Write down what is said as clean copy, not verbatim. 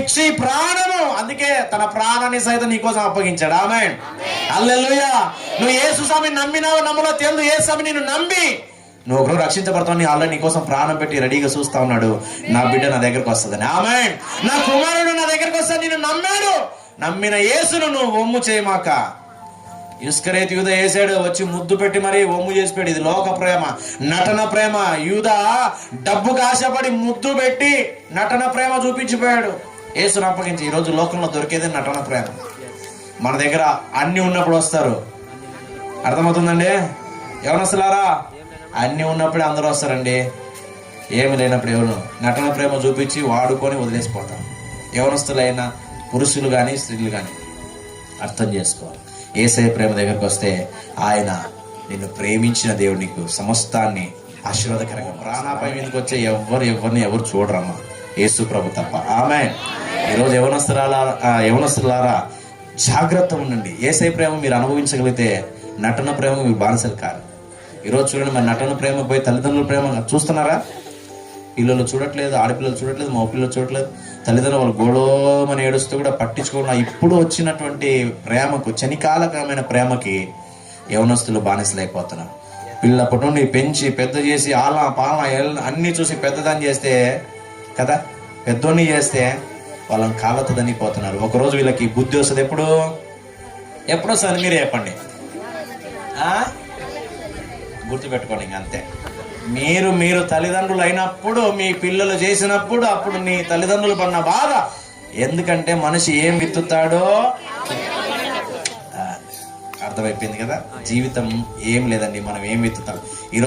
ఇచ్చి ప్రాణము, అందుకే తన ప్రాణాన్ని సైతం నీకోసం అప్పగించాడు. ఆమేన్, హల్లెలూయా. నువ్వు యేసు స్వామిని నమ్మినావు నమ్మలో తెలియదు. యేసు స్వామి నిన్ను నమ్మి నువ్వు ఒకరు రక్షించబడతావు. నీ ఆల్రెడీ నీకోసం ప్రాణం పెట్టి రెడీగా చూస్తా ఉన్నాడు. నా బిడ్డ నా దగ్గరకు వస్తుందని. ఆమేన్. నా కుమారుడు నా దగ్గరకు వస్తా, నిన్ను నమ్మాడు. నమ్మిన యేసును నువ్వు ఒమ్ము చేయమాక. ఇస్కరేతు యూదా వేసాడు, వచ్చి ముద్దు పెట్టి మరీ ఒమ్ము చేసిపోయాడు. ఇది లోక ప్రేమ, నటన ప్రేమ. యూదా డబ్బుకు ఆశపడి ముద్దు పెట్టి నటన ప్రేమ చూపించిపోయాడు. యేసును అప్పగించి. ఈరోజు లోకంలో దొరికేది నటన ప్రేమ. మన దగ్గర అన్ని ఉన్నప్పుడు వస్తారు. అర్థమవుతుందండి? యవనస్తులారా, అన్ని ఉన్నప్పుడే అందరూ వస్తారండి. ఏమి లేనప్పుడు ఎవరు నటన ప్రేమ చూపించి వాడుకొని వదిలేసిపోతారు. యవనస్తులైన పురుషులు కానీ స్త్రీలు కానీ అర్థం చేసుకోవాలి. యేసయ్య ప్రేమ దగ్గరకు వస్తే ఆయన నిన్ను ప్రేమించిన దేవుడు నీకు సమస్తాన్ని ఆశీర్వాదకరంగా. ప్రాణాపాయ మీదకి వచ్చే ఎవరిని ఎవరు చూడరమ్మా, యేసు ప్రభు తప్ప. ఆమేన్. ఈరోజు యవనస్తులారా జాగ్రత్త ఉండండి. యేసయ్య ప్రేమ మీరు అనుభవించగలిగితే నటన ప్రేమ మీరు బానిసలు కాదు. ఈరోజు చూడండి, మరి నటన ప్రేమ పోయి తల్లిదండ్రుల ప్రేమ చూస్తున్నారా? పిల్లలు చూడట్లేదు, ఆడపిల్లలు చూడట్లేదు, మా పిల్లలు చూడట్లేదు. తల్లిదండ్రులు వాళ్ళు గోళమని ఏడుస్తూ కూడా పట్టించుకోకుండా ఇప్పుడు వచ్చినటువంటి ప్రేమకు, చనికాలకమైన ప్రేమకి యవనస్తులు బానిసలైపోతున్నారు. పిల్లప్పటి నుండి పెంచి పెద్ద చేసి ఆలా పాలన అన్ని చూసి పెద్దదాన్ని చేస్తే కదా, పెద్దోన్ని చేస్తే వాళ్ళని కాళ్ళతో దనిపోతున్నారు. ఒకరోజు వీళ్ళకి బుద్ధి వస్తుంది. ఎప్పుడు వస్తుంది మీరే చెప్పండి. గుర్తుపెట్టుకోండి. ఇంక అంతే. మీరు తల్లిదండ్రులు అయినప్పుడు, మీ పిల్లలు చేసినప్పుడు, అప్పుడు నీ తల్లిదండ్రులు పడిన బాధ. ఎందుకంటే మనిషి ఏం విత్తుతాడో అర్థమైపోయింది కదా. జీవితం ఏం లేదండి, మనం ఏం విత్తుతాం. ఈరోజు